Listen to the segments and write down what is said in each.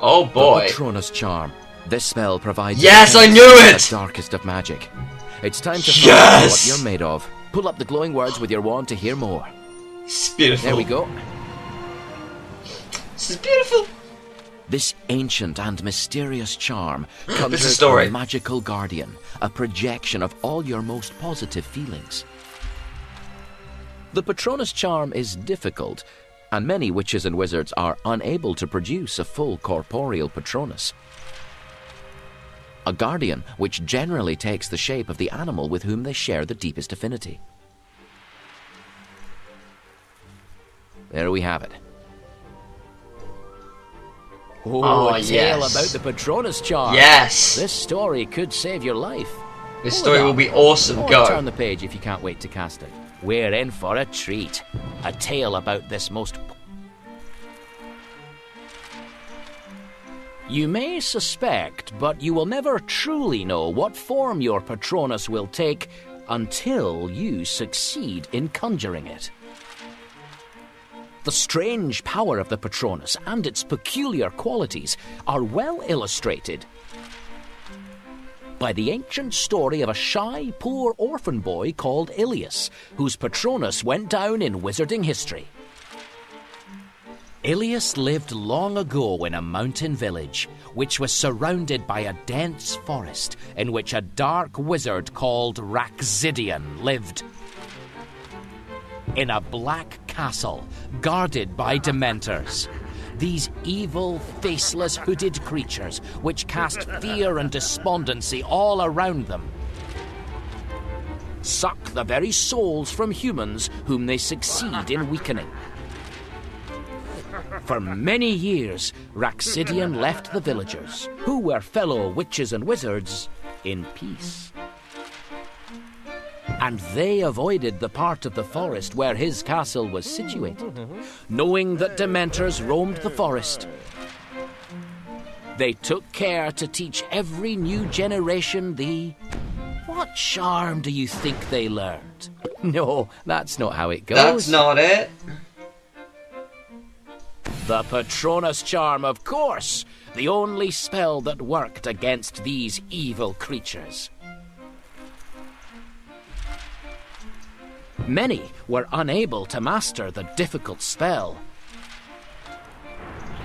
Oh boy. The Patronus charm. This spell provides... Yes, I knew it! The darkest of magic. It's time to find Yes! out what you're made of. Pull up the glowing words with your wand to hear more. This is beautiful. There we go. This is beautiful. This ancient and mysterious charm This is a conjures story. a magical guardian, a projection of all your most positive feelings. The Patronus charm is difficult, and many witches and wizards are unable to produce a full corporeal Patronus. A guardian which generally takes the shape of the animal with whom they share the deepest affinity. There we have it. Oh, a tale yes. about the Patronus charm. Yes. This story could save your life. This Hold story on. will be awesome. Or Go. turn the page if you can't wait to cast it. We're in for a treat. A tale about this most... You may suspect, but you will never truly know what form your Patronus will take until you succeed in conjuring it. The strange power of the Patronus and its peculiar qualities are well illustrated by the ancient story of a shy, poor orphan boy called Ilias, whose Patronus went down in wizarding history. Ilias lived long ago in a mountain village, which was surrounded by a dense forest in which a dark wizard called Raxidian lived. In a black castle, guarded by dementors. These evil, faceless, hooded creatures which cast fear and despondency all around them. Suck the very souls from humans whom they succeed in weakening. For many years, Raxidian left the villagers, who were fellow witches and wizards, in peace. And they avoided the part of the forest where his castle was situated, knowing that dementors roamed the forest. They took care to teach every new generation the... What charm do you think they learned? No, that's not how it goes. That's not it. The Patronus charm, of course, the only spell that worked against these evil creatures. Many were unable to master the difficult spell.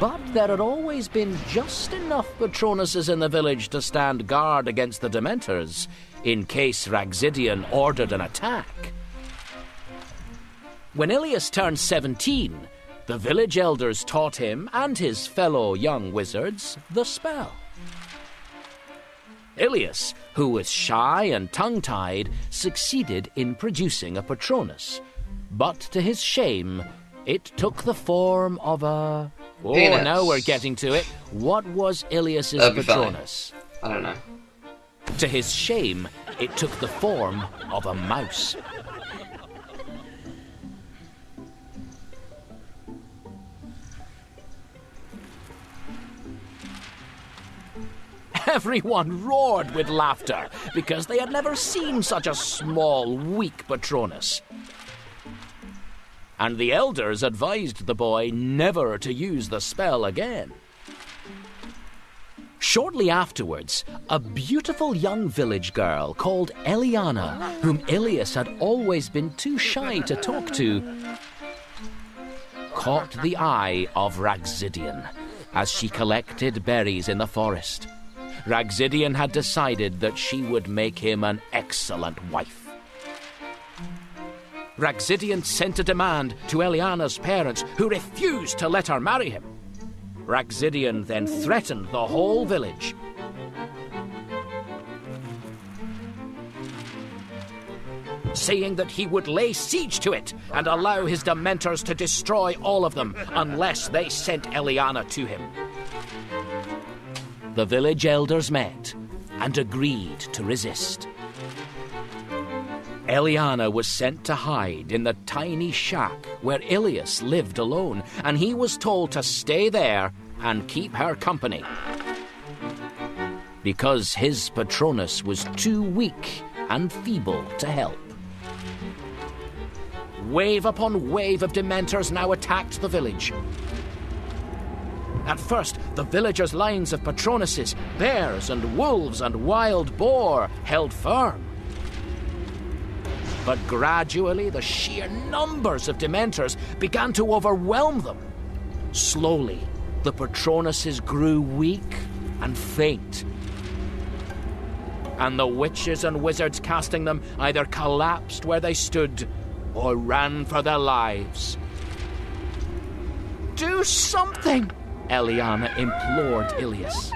But there had always been just enough Patronuses in the village to stand guard against the Dementors, in case Raxidian ordered an attack. When Ilias turned 17, the village elders taught him and his fellow young wizards the spell. Ilias, who was shy and tongue-tied, succeeded in producing a Patronus. But to his shame, it took the form of a... Oh, Penis. now we're getting to it. What was Ilias's That'll be fine. Patronus? I don't know. To his shame, it took the form of a mouse. Everyone roared with laughter because they had never seen such a small, weak Patronus. And the elders advised the boy never to use the spell again. Shortly afterwards, a beautiful young village girl called Eliana, whom Ilias had always been too shy to talk to, caught the eye of Raxidian as she collected berries in the forest. Raxidian had decided that she would make him an excellent wife. Raxidian sent a demand to Eliana's parents, who refused to let her marry him. Raxidian then threatened the whole village. Saying that he would lay siege to it and allow his dementors to destroy all of them unless they sent Eliana to him. The village elders met and agreed to resist. Eliana was sent to hide in the tiny shack where Ilias lived alone, and he was told to stay there and keep her company, because his Patronus was too weak and feeble to help. Wave upon wave of dementors now attacked the village. At first, the villagers' lines of Patronuses, bears and wolves and wild boar, held firm. But gradually, the sheer numbers of Dementors began to overwhelm them. Slowly, the Patronuses grew weak and faint. And the witches and wizards casting them either collapsed where they stood or ran for their lives. Do something, Eliana implored Ilias.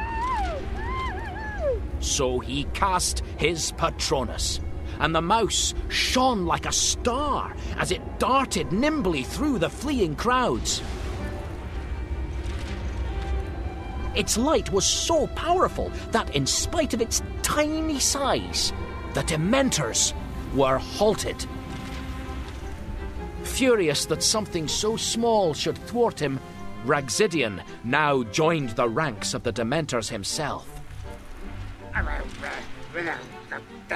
So he cast his Patronus, and the mouse shone like a star as it darted nimbly through the fleeing crowds. Its light was so powerful that, in spite of its tiny size, the Dementors were halted. Furious that something so small should thwart him, Raxidian now joined the ranks of the Dementors himself.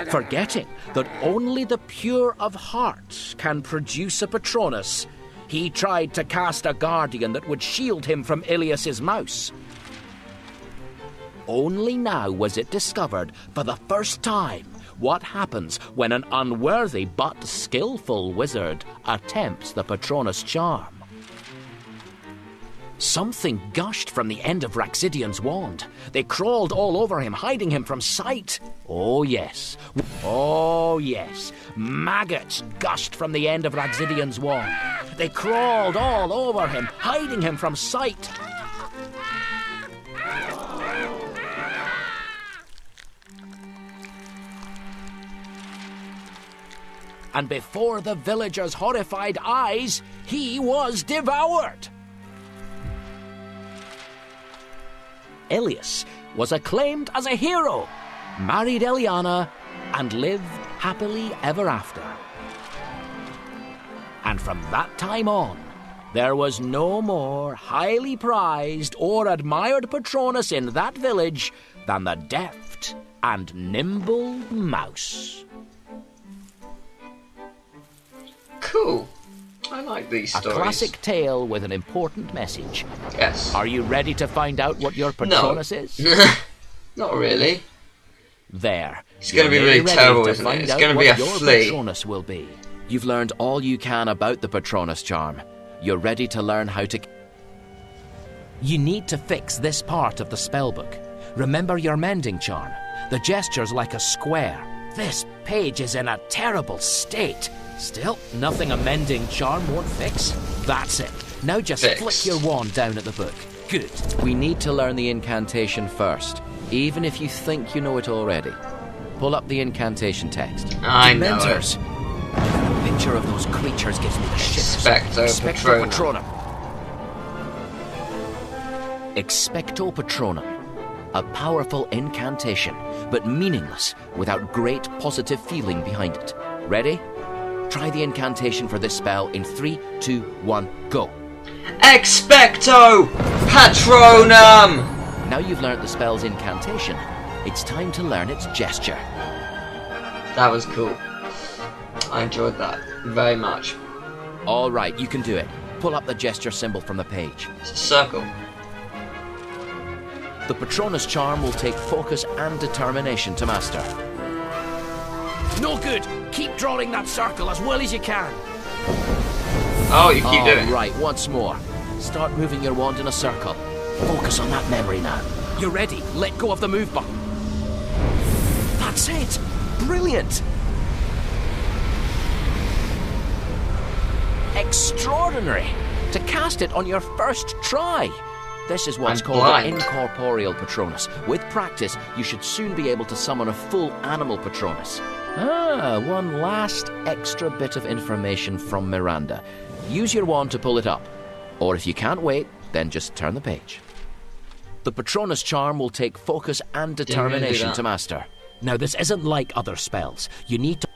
Forgetting that only the pure of heart can produce a Patronus, he tried to cast a guardian that would shield him from Ilias's mouse. Only now was it discovered for the first time what happens when an unworthy but skillful wizard attempts the Patronus charm. Something gushed from the end of Raxidian's wand. They crawled all over him, hiding him from sight. Oh yes, maggots gushed from the end of Raxidian's wand. They crawled all over him, hiding him from sight. And before the villagers' horrified eyes, he was devoured. Ilias was acclaimed as a hero, married Eliana, and lived happily ever after. And from that time on, there was no more highly prized or admired Patronus in that village than the deft and nimble mouse. Cool. I like these stories. A classic tale with an important message. Yes. Are you ready to find out what your Patronus is? Not really. There. It's going to be really terrible, isn't it? It's going to be a flea. Patronus will be. You've learned all you can about the Patronus charm. You're ready to learn how to... You need to fix this part of the spellbook. Remember your mending charm. The gesture's like a square. This page is in a terrible state. Still, nothing a mending charm won't fix. That's it. Now just flick your wand down at the book. Good. We need to learn the incantation first, even if you think you know it already. Pull up the incantation text. I know it. The picture of those creatures gives me the shivers. Expecto Patronum. Expecto Patronum. A powerful incantation, but meaningless without great positive feeling behind it. Ready? Try the incantation for this spell in 3, 2, 1, go. Expecto Patronum! Now you've learnt the spell's incantation, it's time to learn its gesture. That was cool. I enjoyed that very much. Alright, you can do it. Pull up the gesture symbol from the page. It's a circle. The Patronus charm will take focus and determination to master. No good! Keep drawing that circle as well as you can. Oh, you keep doing it. Right, once more. Start moving your wand in a circle. Focus on that memory now. You're ready. Let go of the move button. That's it! Brilliant! Extraordinary! To cast it on your first try. This is what's called an incorporeal Patronus. With practice, you should soon be able to summon a full animal Patronus. One last extra bit of information from Miranda. Use your wand to pull it up. Or if you can't wait, then just turn the page. The Patronus charm will take focus and determination to master. Now, this isn't like other spells. You need to...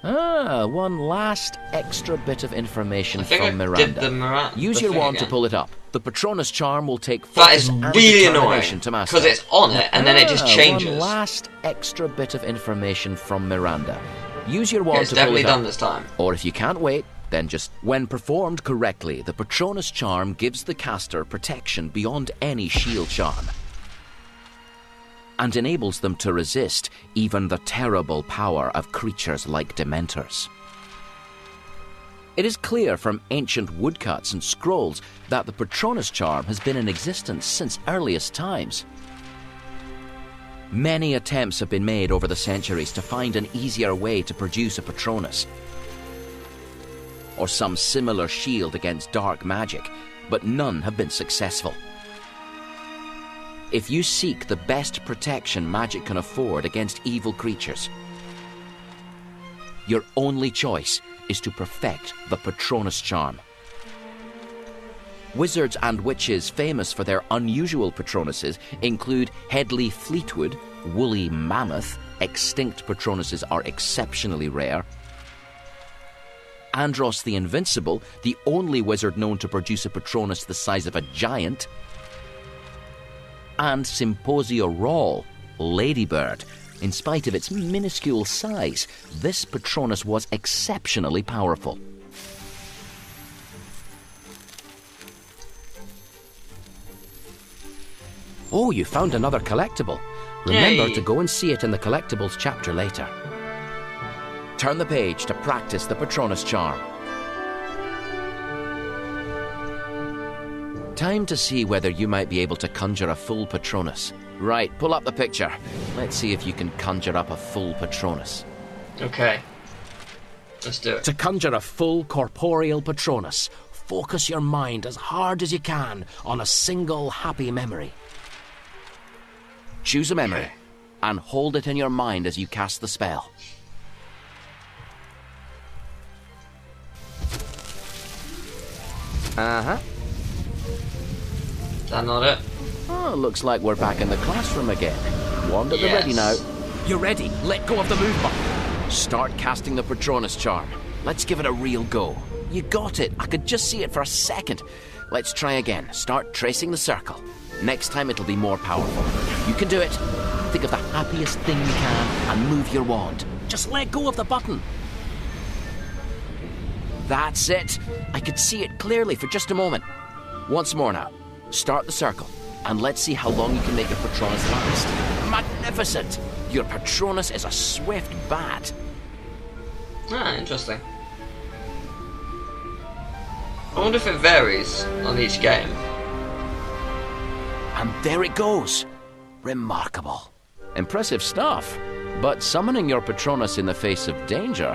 one last extra bit of information from Miranda. Use your wand to pull it up. The Patronus charm will take focus and determination to master. Because it's on it, and then it just changes. One last extra bit of information from Miranda. Use your wand to pull it up. It's definitely done this time. Or if you can't wait, then just... When performed correctly, the Patronus charm gives the caster protection beyond any shield charm, and enables them to resist even the terrible power of creatures like Dementors. It is clear from ancient woodcuts and scrolls that the Patronus charm has been in existence since earliest times. Many attempts have been made over the centuries to find an easier way to produce a Patronus, or some similar shield against dark magic, but none have been successful. If you seek the best protection magic can afford against evil creatures, your only choice is to perfect the Patronus charm. Wizards and witches famous for their unusual Patronuses include Headley Fleetwood, Woolly Mammoth. Extinct Patronuses are exceptionally rare. Andros the Invincible, the only wizard known to produce a Patronus the size of a giant. And Symposia Rawl, Ladybird. In spite of its minuscule size, this Patronus was exceptionally powerful. Oh, you found another collectible. Remember Yay. to go and see it in the collectibles chapter later. Turn the page to practice the Patronus charm. Time to see whether you might be able to conjure a full Patronus. Right, pull up the picture. Let's see if you can conjure up a full Patronus. Okay. Let's do it. To conjure a full corporeal Patronus, focus your mind as hard as you can on a single happy memory. Choose a memory and hold it in your mind as you cast the spell. Uh-huh. Is that not it? Oh, looks like we're back in the classroom again. Wand at the ready now. You're ready. Let go of the move button. Start casting the Patronus charm. Let's give it a real go. You got it. I could just see it for a second. Let's try again. Start tracing the circle. Next time it'll be more powerful. You can do it. Think of the happiest thing you can and move your wand. Just let go of the button. That's it. I could see it clearly for just a moment. Once more now. Start the circle, and let's see how long you can make a Patronus last. Magnificent! Your Patronus is a swift bat. Ah, interesting. I wonder if it varies on each game. And there it goes. Remarkable. Impressive stuff. But summoning your Patronus in the face of danger,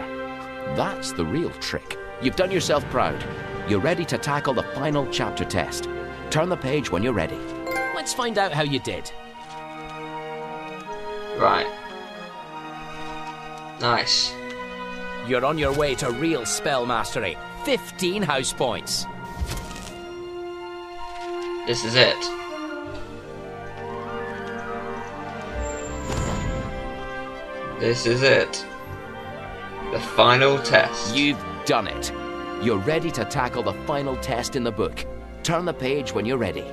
that's the real trick. You've done yourself proud. You're ready to tackle the final chapter test. Turn the page when you're ready. Let's find out how you did. Right. Nice. You're on your way to real spell mastery. 15 house points. This is it. This is it. The final test. You've done it. You're ready to tackle the final test in the book. Turn the page when you're ready.